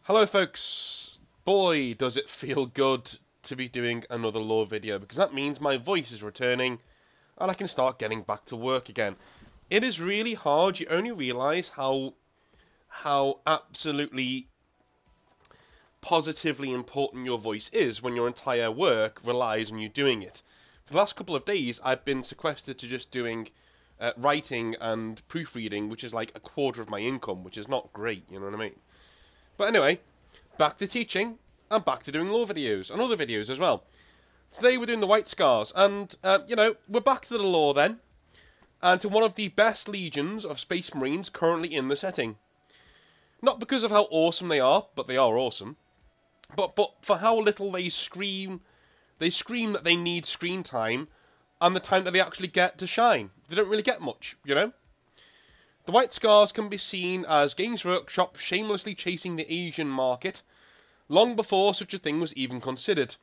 Hello folks, boy does it feel good to be doing another lore video, because that means my voice is returning and I can start getting back to work again. It is really hard. You only realise how absolutely positively important your voice is when your entire work relies on you doing it. For the last couple of days I've been sequestered to just doing writing and proofreading, which is like a quarter of my income, which is not great, you know what I mean? But anyway, back to teaching, and back to doing lore videos, and other videos as well. Today we're doing the White Scars, and, we're back to the lore then, and to one of the best legions of Space Marines currently in the setting. Not because of how awesome they are, but they are awesome, but for how little they scream that they need screen time, and the time that they actually get to shine. They don't really get much, you know? The White Scars can be seen as Games Workshop shamelessly chasing the Asian market, long before such a thing was even considered.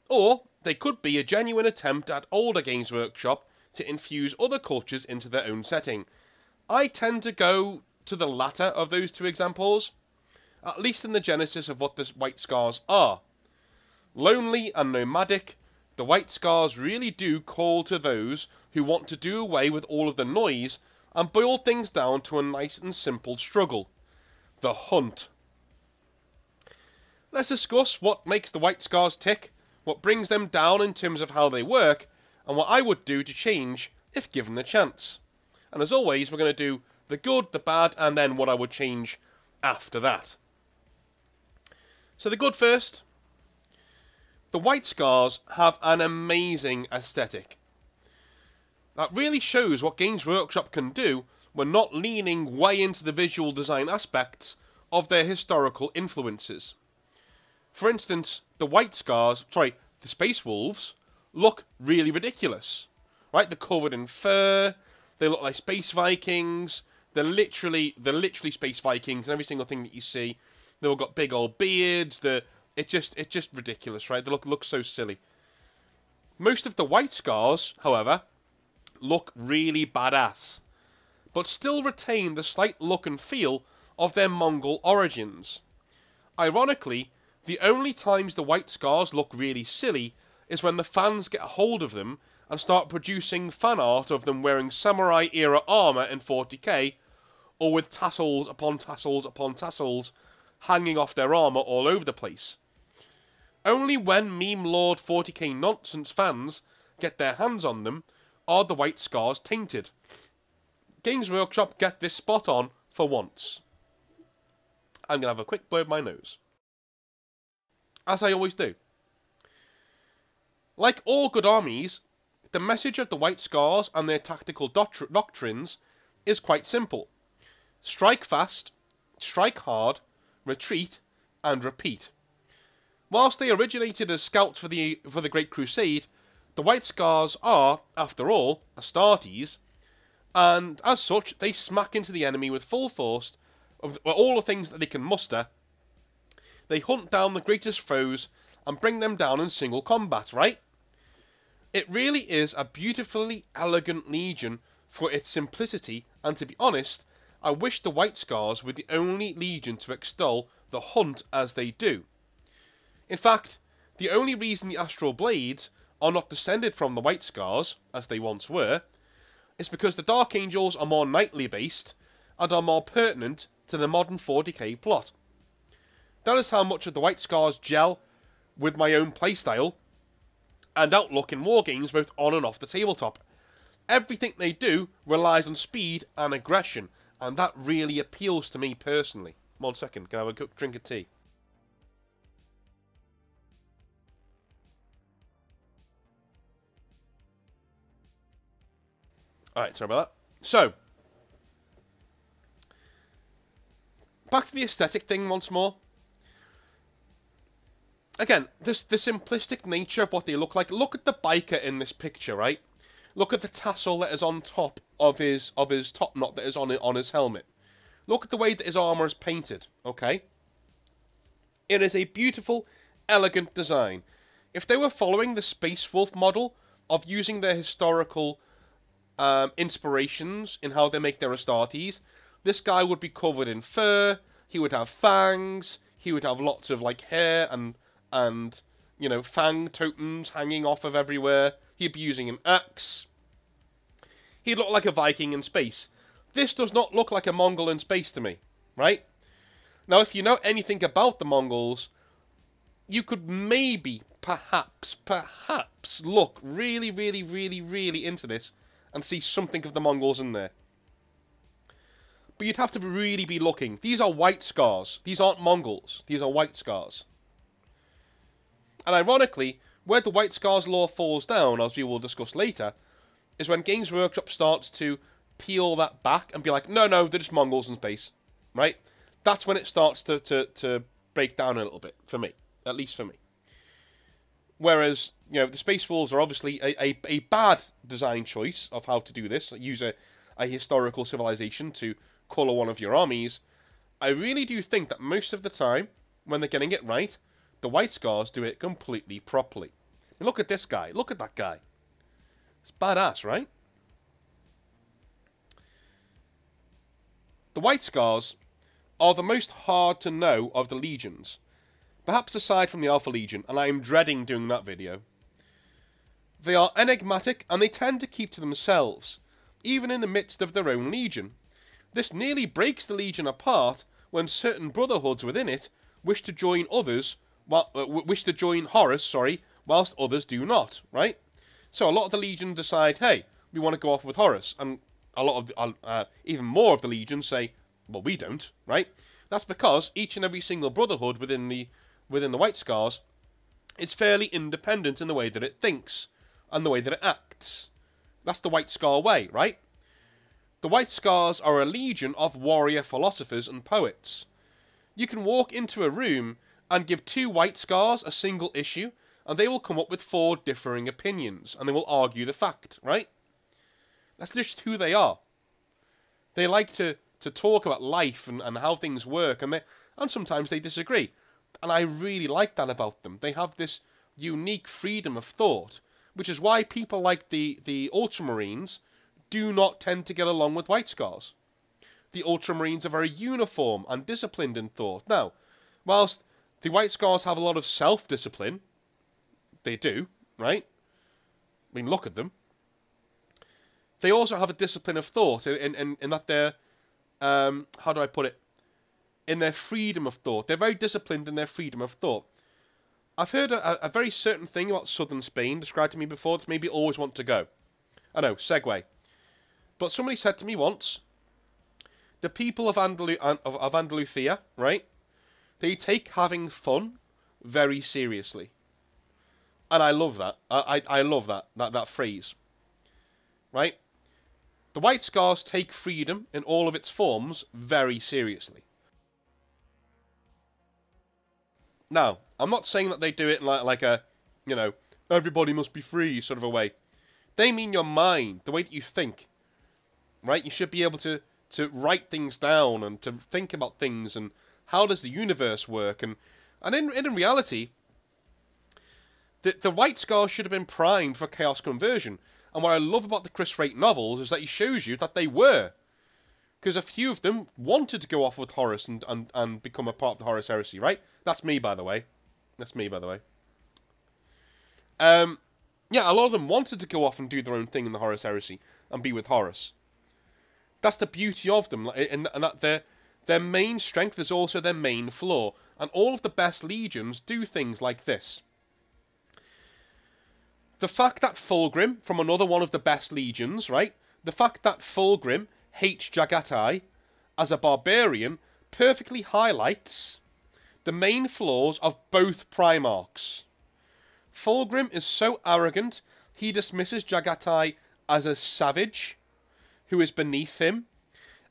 Or, they could be a genuine attempt at older Games Workshop to infuse other cultures into their own setting. I tend to go to the latter of those two examples, at least in the genesis of what the White Scars are. Lonely and nomadic, the White Scars really do call to those who want to do away with all of the noise and boil things down to a nice and simple struggle. The hunt. Let's discuss what makes the White Scars tick, what brings them down in terms of how they work, and what I would do to change if given the chance. And as always, we're going to do the good, the bad, and then what I would change after that. So the good first. The White Scars have an amazing aesthetic. That really shows what Games Workshop can do when not leaning way into the visual design aspects of their historical influences. For instance, the Space Wolves look really ridiculous. Right? They're covered in fur, they look like Space Vikings, they're literally Space Vikings in every single thing that you see. They've all got big old beards, it's just ridiculous, right? They look so silly. Most of the White Scars, however, look really badass, but still retain the slight look and feel of their Mongol origins. Ironically, the only times the White Scars look really silly is when the fans get a hold of them and start producing fan art of them wearing samurai-era armour in 40k, or with tassels upon tassels upon tassels hanging off their armour all over the place. Only when Meme Lord 40k nonsense fans get their hands on them are the White Scars tainted. Games Workshop get this spot on for once. I'm going to have a quick blow of my nose, as I always do. Like all good armies, the message of the White Scars and their tactical doctrines is quite simple. Strike fast, strike hard, retreat, and repeat. Whilst they originated as scouts for the Great Crusade, the White Scars are, after all, Astartes, and as such, they smack into the enemy with full force of all the things that they can muster. They hunt down the greatest foes and bring them down in single combat, right? It really is a beautifully elegant legion for its simplicity, and to be honest, I wish the White Scars were the only legion to extol the hunt as they do. In fact, the only reason the Astral Blades are not descended from the White Scars, as they once were, is because the Dark Angels are more knightly based and are more pertinent to the modern 40k plot. That is how much of the White Scars gel with my own playstyle and outlook in wargames both on and off the tabletop. Everything they do relies on speed and aggression, and that really appeals to me personally. 1 second, can I have a quick drink of tea? Alright, sorry about that. So, back to the aesthetic thing once more. Again, the simplistic nature of what they look like. Look at the biker in this picture, right? Look at the tassel that is on top of his top knot that is on his helmet. Look at the way that his armour is painted, okay? It is a beautiful, elegant design. If they were following the Space Wolf model of using their historical inspirations in how they make their Astartes, this guy would be covered in fur, he would have fangs, He would have lots of like hair and you know, fang totems hanging off of everywhere. He'd be using an axe. He'd look like a Viking in space. This does not look like a Mongol in space to me, right? Now, if you know anything about the Mongols, you could maybe, perhaps look really, really, really, really into this and see something of the Mongols in there. But you'd have to really be looking. These are white scars. These aren't Mongols. These are white scars. And ironically, where the white scars law falls down, as we will discuss later, is when Games Workshop starts to peel that back and be like, no, they're just Mongols in space, right? That's when it starts to break down a little bit, for me. At least for me. Whereas, you know, the Space Wolves are obviously a bad design choice of how to do this. Use a historical civilization to colour one of your armies. I really do think that most of the time, when they're getting it right, the White Scars do it completely properly. And look at this guy. Look at that guy. It's badass, right? The White Scars are the most hard to know of the legions. Perhaps aside from the Alpha Legion, and I am dreading doing that video. They are enigmatic, and they tend to keep to themselves, even in the midst of their own legion. This nearly breaks the legion apart when certain brotherhoods within it wish to join Horus, whilst others do not, right? So a lot of the legion decide, hey, we want to go off with Horus, and a lot of, even more of the legion say, well, we don't, right? That's because each and every single brotherhood within the White Scars is fairly independent in the way that it thinks and the way that it acts. That's the White Scar way, right? The White Scars are a legion of warrior philosophers and poets. You can walk into a room and give 2 White Scars a single issue, and they will come up with 4 differing opinions, and they will argue the fact, right? That's just who they are. They like to talk about life and how things work, and sometimes they disagree. And I really like that about them. They have this unique freedom of thought, which is why people like the Ultramarines do not tend to get along with White Scars. The Ultramarines are very uniform and disciplined in thought. Now, whilst the White Scars have a lot of self-discipline, they do, right? I mean, look at them. They also have a discipline of thought in that they're, how do I put it? In their freedom of thought. They're very disciplined in their freedom of thought. I've heard a very certain thing about southern Spain described to me before that's made me always want to go. I know, segue. But somebody said to me once, the people of Andalusia, right? They take having fun very seriously. And I love that. I love that phrase. Right? The White Scars take freedom in all of its forms very seriously. Now, I'm not saying that they do it like a, you know, everybody must be free sort of a way. They mean your mind, the way that you think. Right? You should be able to write things down and to think about things and how does the universe work. And in reality, the White Scars should have been primed for Chaos Conversion. And what I love about the Chris Wright novels is that he shows you that they were. Because a few of them wanted to go off with Horus and become a part of the Horus Heresy, right? That's me, by the way. That's me, by the way. Yeah, a lot of them wanted to go off and do their own thing in the Horus Heresy and be with Horus. That's the beauty of them, and that their main strength is also their main flaw. And all of the best legions do things like this. The fact that Fulgrim, from another one of the best legions, right? The fact that Fulgrim hates Jagatai as a barbarian perfectly highlights the main flaws of both Primarchs. Fulgrim is so arrogant, he dismisses Jagatai as a savage who is beneath him,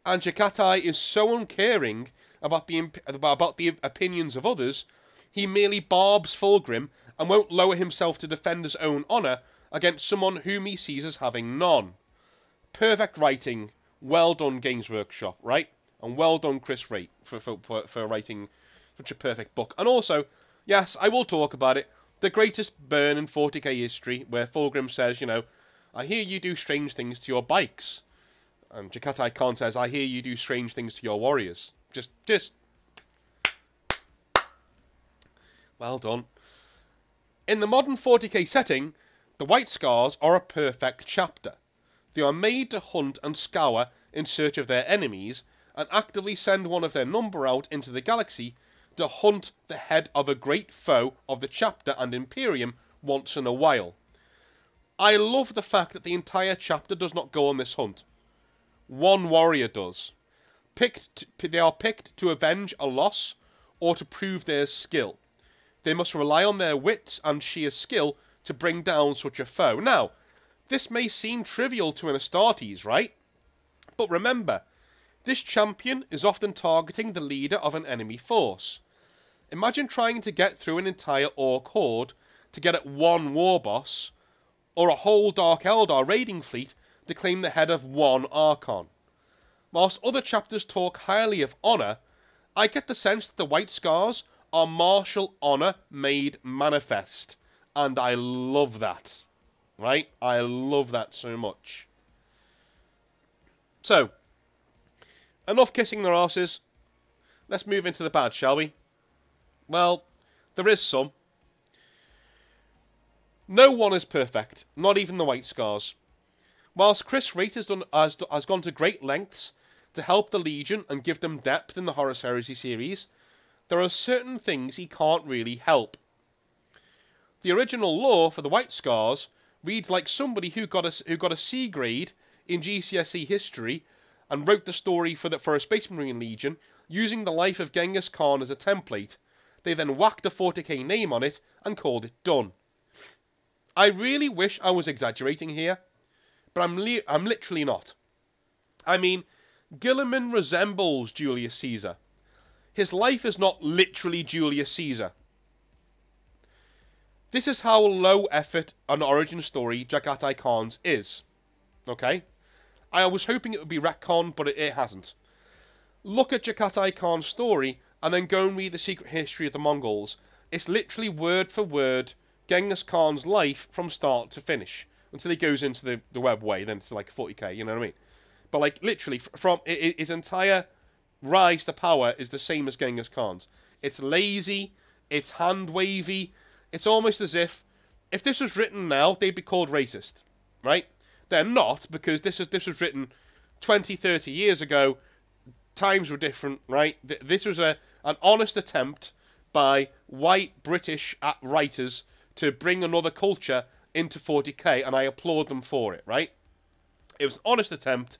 and Jagatai is so uncaring about the opinions of others, he merely barbs Fulgrim and won't lower himself to defend his own honour against someone whom he sees as having none. Perfect writing. Well done, Games Workshop, right? And well done, Chris Wright, for writing such a perfect book. And also, yes, I will talk about it, the greatest burn in 40k history, where Fulgrim says, you know, I hear you do strange things to your bikes. And Jagatai Khan says, I hear you do strange things to your warriors. Just Well done. In the modern 40k setting, the White Scars are a perfect chapter. They are made to hunt and scour in search of their enemies, and actively send one of their number out into the galaxy to hunt the head of a great foe of the chapter and Imperium once in a while. I love the fact that the entire chapter does not go on this hunt. One warrior does. They are picked to avenge a loss or to prove their skill. They must rely on their wits and sheer skill to bring down such a foe. Now, this may seem trivial to an Astartes, right? But remember, this champion is often targeting the leader of an enemy force. Imagine trying to get through an entire Orc horde to get at one war boss, or a whole Dark Eldar raiding fleet to claim the head of one Archon. Whilst other chapters talk highly of honour, I get the sense that the White Scars are martial honour made manifest. And I love that. Right? I love that so much. So, enough kissing their arses. Let's move into the bad, shall we? Well, there is some. No one is perfect, not even the White Scars. Whilst Chris Wright has gone to great lengths to help the Legion and give them depth in the Horus Heresy series, there are certain things he can't really help. The original lore for the White Scars reads like somebody who got a C grade in GCSE history and wrote the story for a Space Marine Legion using the life of Genghis Khan as a template. They then whacked a 40k name on it and called it done. I really wish I was exaggerating here, but I'm literally not. I mean, Gilliman resembles Julius Caesar. His life is not literally Julius Caesar. This is how low effort an origin story Jagatai Khan's is. Okay? I was hoping it would be retcon, but it hasn't. Look at Jagatai Khan's story, and then go and read the secret history of the Mongols. It's literally word for word Genghis Khan's life from start to finish. Until he goes into the web way, then it's like 40k, you know what I mean? But like, literally, from his entire rise to power is the same as Genghis Khan's. It's lazy, it's hand-wavy, it's almost as if this was written now, they'd be called racist, right? They're not, because this was written 20, 30 years ago. Times were different, right? This was an honest attempt by white British writers to bring another culture into 40k, and I applaud them for it, right? It was an honest attempt.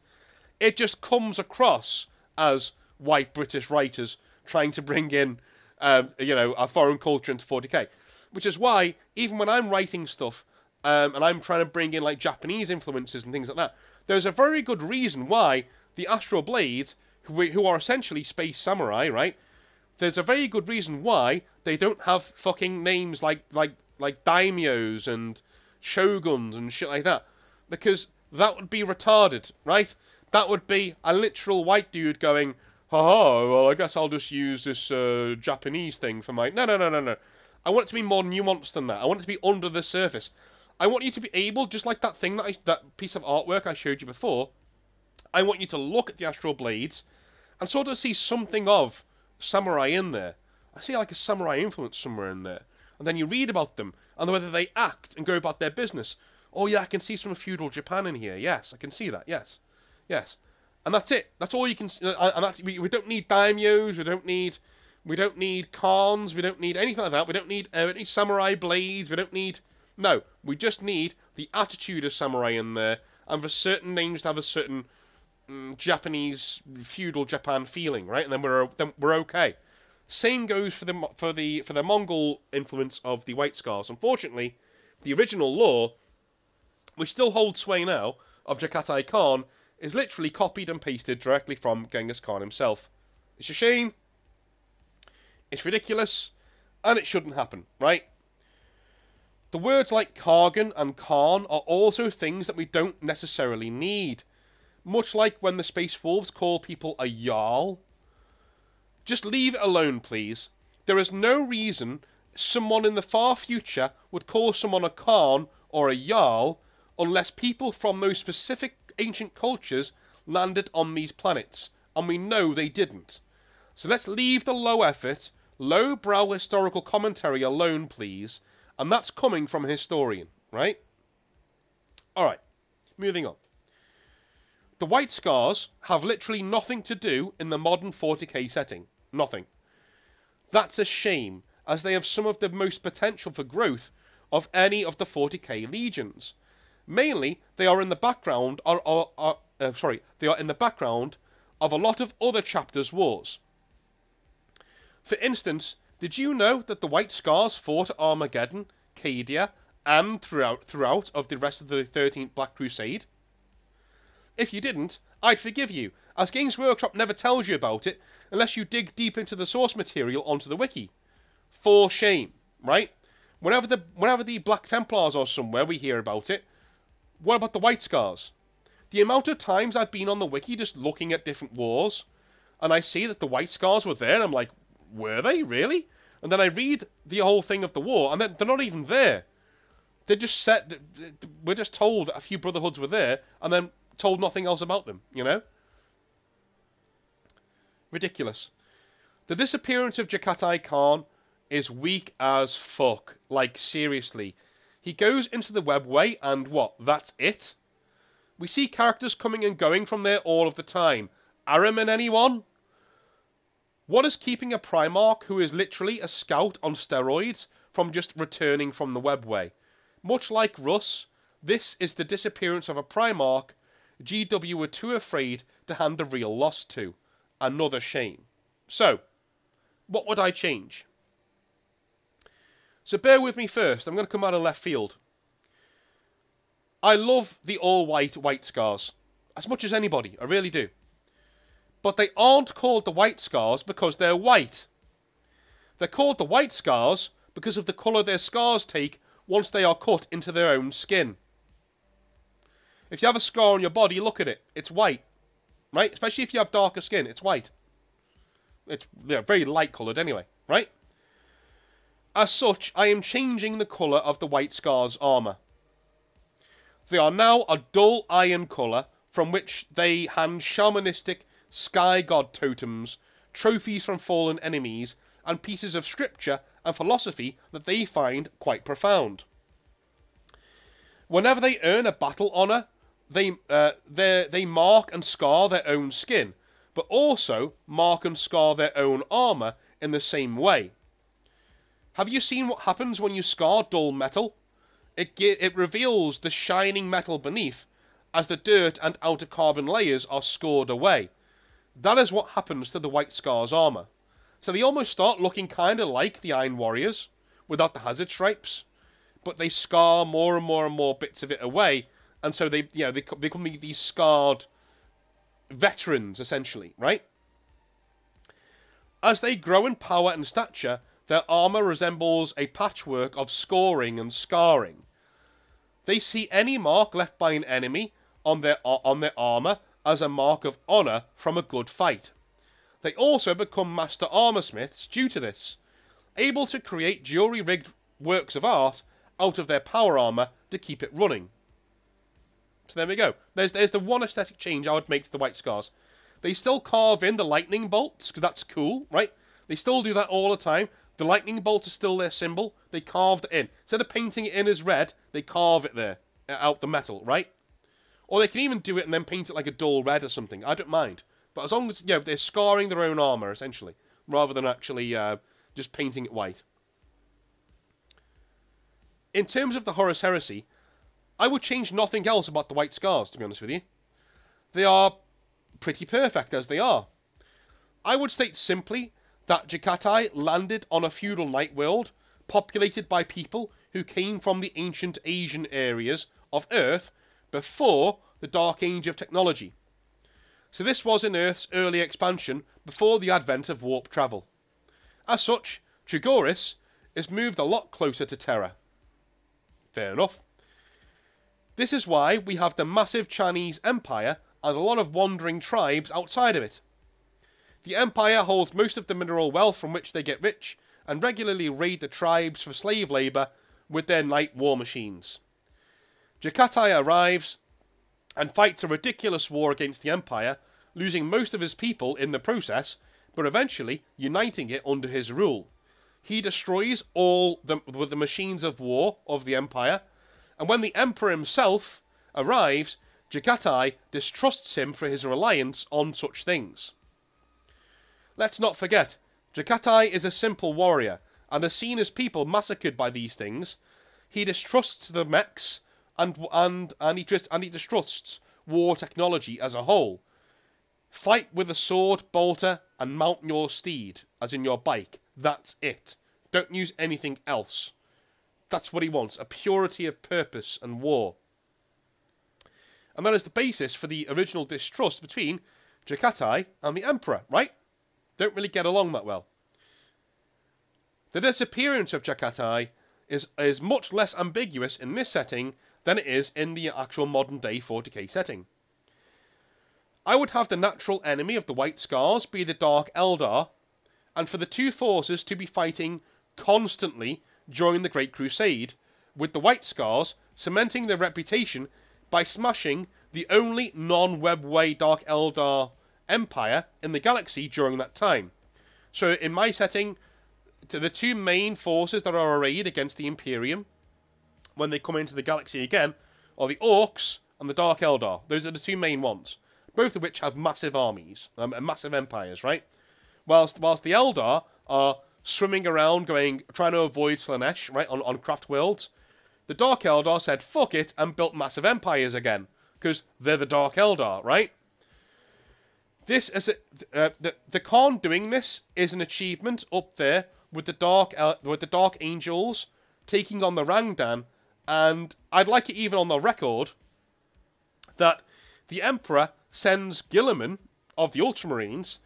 It just comes across as white British writers trying to bring in, a foreign culture into 40k. Which is why, even when I'm writing stuff, and I'm trying to bring in, like, Japanese influences and things like that, there's a very good reason why the Astral Blades, who are essentially space samurai, right? There's a very good reason why they don't have fucking names like daimyos and shoguns and shit like that. Because that would be retarded, right? That would be a literal white dude going, haha, well, I guess I'll just use this Japanese thing for my... No. I want it to be more nuanced than that. I want it to be under the surface. I want you to be able, just like that thing that piece of artwork I showed you before, I want you to look at the Astral Blades and sort of see something of samurai in there. I see like a samurai influence somewhere in there. And then you read about them, and whether they act and go about their business. Oh yeah, I can see some feudal Japan in here. Yes, I can see that. Yes. And that's it. That's all you can see. And that's, we don't need daimyos, we don't need khans, we don't need anything like that. We don't need any samurai blades, no, we just need the attitude of samurai in there, and for certain names to have a certain Japanese feudal Japan feeling, right? And then we're okay. Same goes for the Mongol influence of the White Scars. Unfortunately, the original lore, which still holds sway now, of Jagatai Khan, is literally copied and pasted directly from Genghis Khan himself. It's a shame. It's ridiculous, and it shouldn't happen, right? The words like Kargan and Khan are also things that we don't necessarily need. Much like when the Space Wolves call people a Jarl. Just leave it alone, please. There is no reason someone in the far future would call someone a Khan or a Jarl unless people from those specific ancient cultures landed on these planets. And we know they didn't. So let's leave the low effort, Lowbrow historical commentary alone, please. And that's coming from a historian, right? Alright, moving on. The White Scars have literally nothing to do in the modern 40k setting. Nothing. That's a shame, as they have some of the most potential for growth of any of the 40k legions. Mainly, they are in the background. They are in the background of a lot of other chapters' wars. For instance, did you know that the White Scars fought at Armageddon, Cadia, and throughout of the rest of the 13th Black Crusade? If you didn't, I'd forgive you, as Games Workshop never tells you about it unless you dig deep into the source material onto the wiki. For shame, right? Whenever the Black Templars are somewhere, we hear about it. What about the White Scars? The amount of times I've been on the wiki just looking at different wars, and I see that the White Scars were there, and I'm like, were they? Really? And then I read the whole thing of the war, and then they're not even there. They're just set. We're just told a few Brotherhoods were there, and then told nothing else about them, you know? Ridiculous. The disappearance of Jakatai Khan is weak as fuck. Like, seriously. He goes into the webway and what? That's it? We see characters coming and going from there all of the time. Araman, anyone? What is keeping a Primarch who is literally a scout on steroids from just returning from the webway? Much like Russ, this is the disappearance of a Primarch GW were too afraid to hand a real loss to. Another shame. So, what would I change? So bear with me first, I'm going to come out of left field. I love the all-white White Scars, as much as anybody, I really do. But they aren't called the White Scars because they're white. They're called the White Scars because of the colour their scars take once they are cut into their own skin. If you have a scar on your body, look at it. It's white. Right? Especially if you have darker skin, it's white. It's very light coloured anyway. Right? As such, I am changing the colour of the White Scars armour. They are now a dull iron colour from which they hand shamanistic sky god totems, trophies from fallen enemies, and pieces of scripture and philosophy that they find quite profound. Whenever they earn a battle honour, they mark and scar their own skin, but also mark and scar their own armour in the same way. Have you seen what happens when you scar dull metal? It reveals the shining metal beneath as the dirt and outer carbon layers are scored away. That is what happens to the White Scars armour. So they almost start looking kind of like the Iron Warriors, without the hazard stripes, but they scar more and more and more bits of it away, and so they become these scarred veterans, essentially, right? As they grow in power and stature, their armour resembles a patchwork of scoring and scarring. They see any mark left by an enemy on their armour as a mark of honour from a good fight. They also become master armoursmiths due to this, able to create jury-rigged works of art out of their power armour to keep it running. So there we go. There's the one aesthetic change I would make to the White Scars. They still carve in the lightning bolts, because that's cool, right? They still do that all the time. The lightning bolt is still their symbol. They carved it in. Instead of painting it in as red, they carve it there, out the metal, right? Or they can even do it and then paint it like a dull red or something. I don't mind. But as long as, they're scarring their own armour, essentially, rather than actually just painting it white. In terms of the Horus Heresy, I would change nothing else about the White Scars, to be honest with you. They are pretty perfect as they are. I would state simply that Jakatai landed on a feudal night world populated by people who came from the ancient Asian areas of Earth before the Dark Age of technology. So this was in Earth's early expansion before the advent of warp travel. As such, Trigoris is moved a lot closer to Terra. Fair enough. This is why we have the massive Chinese Empire and a lot of wandering tribes outside of it. The Empire holds most of the mineral wealth from which they get rich, and regularly raid the tribes for slave labour with their night war machines. Jakatai arrives and fights a ridiculous war against the Empire, losing most of his people in the process, but eventually uniting it under his rule. He destroys all the machines of war of the Empire, and when the Emperor himself arrives, Jagatai distrusts him for his reliance on such things. Let's not forget, Jagatai is a simple warrior, and as seen as people massacred by these things, he distrusts the mechs, and he distrusts war technology as a whole. Fight with a sword, bolter, and mount your steed, as in your bike. That's it. Don't use anything else. That's what he wants, a purity of purpose and war. And that is the basis for the original distrust between Jagatai and the Emperor, right? Don't really get along that well. The disappearance of Jagatai is much less ambiguous in this setting than it is in the actual modern day 40k setting. I would have the natural enemy of the White Scars be the Dark Eldar, and for the two forces to be fighting constantly during the Great Crusade, with the White Scars cementing their reputation by smashing the only non-Webway Dark Eldar empire in the galaxy during that time. So in my setting, the two main forces that are arrayed against the Imperium when they come into the galaxy again are the Orcs and the Dark Eldar. Those are the two main ones, both of which have massive armies, massive empires, right? Whilst the Eldar are swimming around trying to avoid Slaanesh, right, on Craft Worlds, the Dark Eldar said fuck it and built massive empires again, because they're the Dark Eldar, right? This is the Khan doing this is an achievement up there with the Dark Angels taking on the Rangdan, and I'd like it even on the record that the Emperor sends Guilliman of the Ultramarines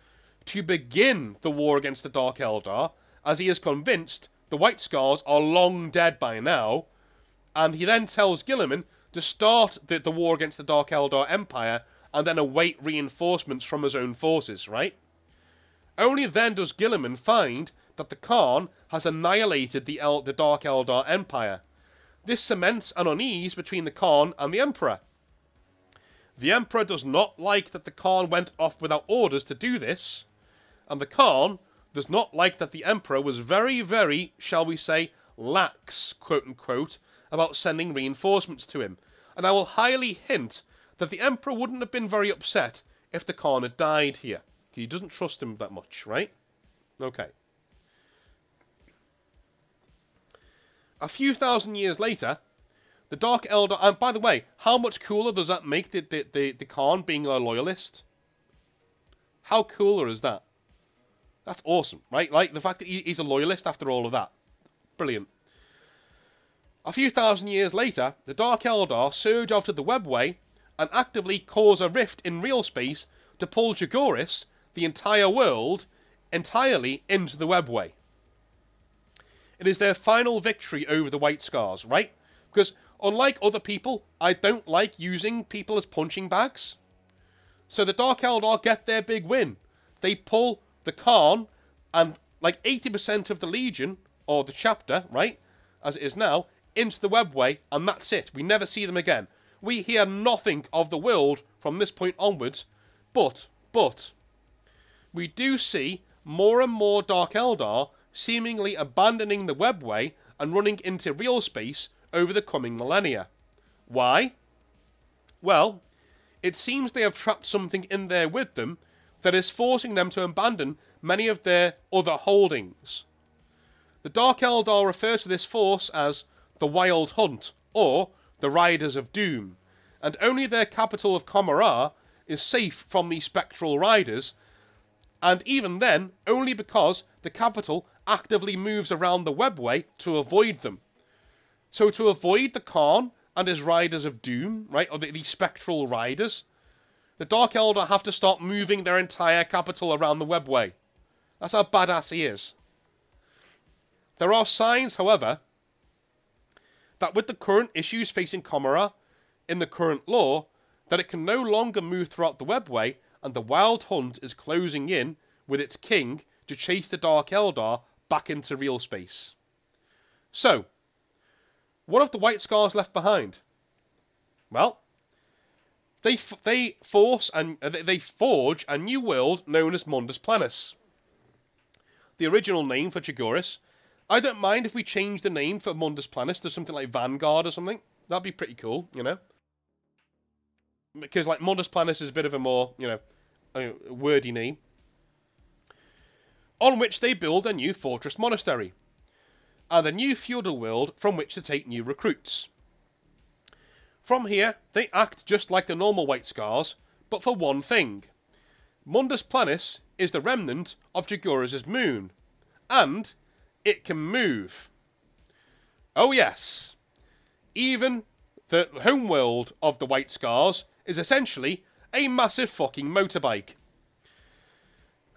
to begin the war against the Dark Eldar, as he is convinced the White Scars are long dead by now, and he then tells Guilliman to start the war against the Dark Eldar Empire and then await reinforcements from his own forces, right? Only then does Guilliman find that the Khan has annihilated the Dark Eldar Empire. This cements an unease between the Khan and the Emperor. The Emperor does not like that the Khan went off without orders to do this, and the Khan does not like that the Emperor was very, very, shall we say, lax, quote-unquote, about sending reinforcements to him. And I will highly hint that the Emperor wouldn't have been very upset if the Khan had died here. He doesn't trust him that much, right? Okay. A few thousand years later, the Dark Eldar... And by the way, how much cooler does that make the Khan being a loyalist? How cooler is that? That's awesome, right? Like, the fact that he's a loyalist after all of that. Brilliant. A few thousand years later, the Dark Eldar surge out of the Webway and actively cause a rift in real space to pull Jagoris, the entire world, entirely into the Webway. It is their final victory over the White Scars, right? Because, unlike other people, I don't like using people as punching bags. So the Dark Eldar get their big win. They pull the Khan and like 80% of the Legion, or the chapter, right, as it is now, into the Webway, and that's it. We never see them again. We hear nothing of the world from this point onwards, but, we do see more and more Dark Eldar seemingly abandoning the Webway and running into real space over the coming millennia. Why? Well, it seems they have trapped something in there with them that is forcing them to abandon many of their other holdings. The Dark Eldar refer to this force as the Wild Hunt, or the Riders of Doom, and only their capital of Comorragh is safe from these spectral riders, and even then, only because the capital actively moves around the Webway to avoid them. So to avoid the Khan and his Riders of Doom, right, or these spectral riders, the Dark Eldar have to start moving their entire capital around the Webway. That's how badass he is. There are signs, however, that with the current issues facing Comorragh in the current lore, that it can no longer move throughout the Webway, and the Wild Hunt is closing in with its king to chase the Dark Eldar back into real space. So, what have the White Scars left behind? Well, they forge a new world known as Mundus Planus. the original name for Chagoris. I don't mind if we change the name for Mundus Planus to something like Vanguard or something. That'd be pretty cool, you know? Because, like, Mundus Planus is a bit of a more, you know, wordy name. On which they build a new fortress monastery. And a new feudal world from which to take new recruits. From here, they act just like the normal White Scars, but for one thing. Mundus Planus is the remnant of Jaguras' moon. And it can move. Oh yes. Even the homeworld of the White Scars is essentially a massive fucking motorbike.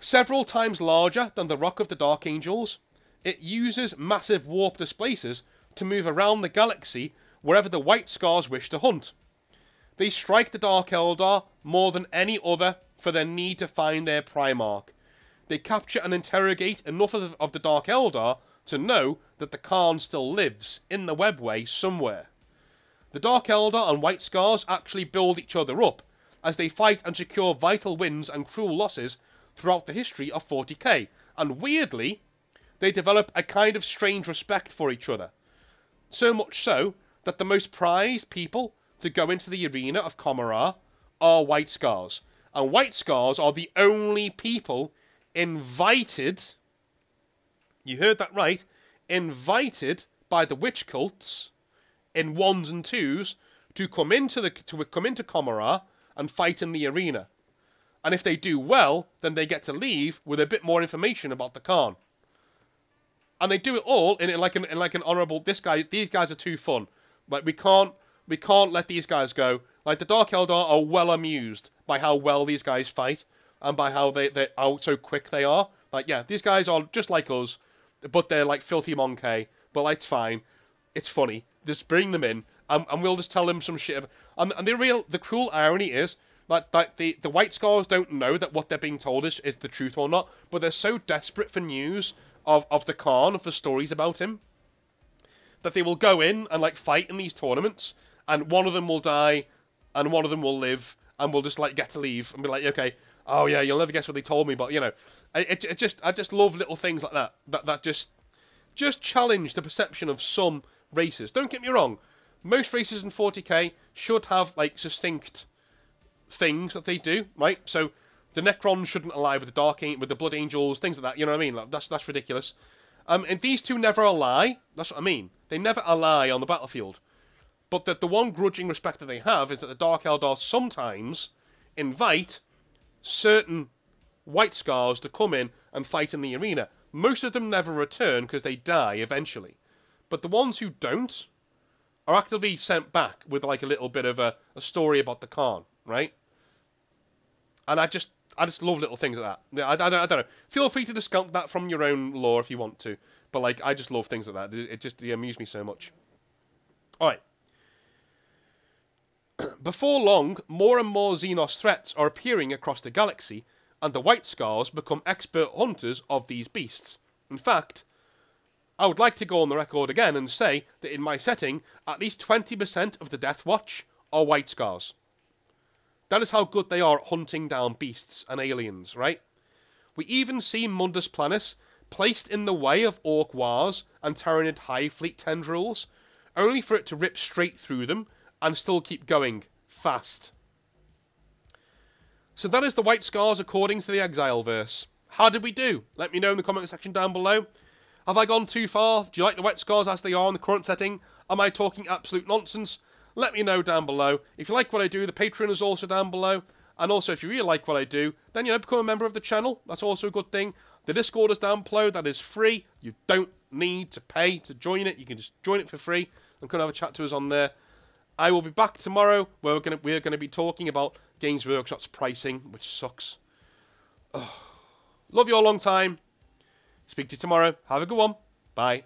Several times larger than the Rock of the Dark Angels, it uses massive warp displacers to move around the galaxy wherever the White Scars wish to hunt. They strike the Dark Eldar more than any other for their need to find their Primarch. They capture and interrogate enough of the Dark Eldar to know that the Khan still lives in the webway somewhere. The Dark Eldar and White Scars actually build each other up as they fight and secure vital wins and cruel losses throughout the history of 40k, and weirdly, they develop a kind of strange respect for each other. So much so that the most prized people to go into the arena of Comorragh are White Scars, and White Scars are the only people invited, you heard that right, invited by the witch cults in 1s and 2s to come into Comorragh and fight in the arena. And if they do well, then they get to leave with a bit more information about the Khan. And they do it all in like an honourable. These guys are too fun. Like we can't let these guys go. Like the Dark Eldar are well amused by how well these guys fight and by how how so quick they are. Like yeah, these guys are just like us, but they're like filthy monkey. But like, it's fine, it's funny. Just bring them in, and we'll just tell them some shit. And the cruel irony is that the White Scars don't know that what they're being told is the truth or not. But they're so desperate for news of the Khan, for stories about him, that they will go in and like fight in these tournaments, and one of them will die, and one of them will live, and we'll just like get to leave and be like, okay, oh yeah, you'll never guess what they told me, but you know, I just love little things like that just challenge the perception of some races. Don't get me wrong, most races in 40k should have like succinct things that they do, right? So the Necrons shouldn't ally with the Blood Angels, things like that. You know what I mean? Like, that's ridiculous. And these two never ally. That's what I mean. They never ally on the battlefield. But the one grudging respect that they have is that the Dark Eldar sometimes invite certain White Scars to come in and fight in the arena. Most of them never return because they die eventually. But the ones who don't are actively sent back with like a little bit of a story about the Khan, right? And I just love little things like that. I don't know. Feel free to discount that from your own lore if you want to. But like, I just love things like that. It amuses me so much. Alright. Before long, more and more Xenos threats are appearing across the galaxy, and the White Scars become expert hunters of these beasts. In fact, I would like to go on the record again and say that in my setting, at least 20% of the Death Watch are White Scars. That is how good they are at hunting down beasts and aliens, right? We even see Mundus Planus placed in the way of Orc Wars and Tyranid Hive Fleet tendrils, only for it to rip straight through them and still keep going fast. So that is the White Scars according to the Exileverse. How did we do? Let me know in the comment section down below. Have I gone too far? Do you like the White Scars as they are in the current setting? Am I talking absolute nonsense? Let me know down below. If you like what I do, the Patreon is also down below. And also, if you really like what I do, then, you know, become a member of the channel. That's also a good thing. The Discord is down below. That is free. You don't need to pay to join it. You can just join it for free and come have a chat to us on there. I will be back tomorrow where we're gonna be talking about Games Workshop's pricing, which sucks. Love you all long time. Speak to you tomorrow. Have a good one. Bye.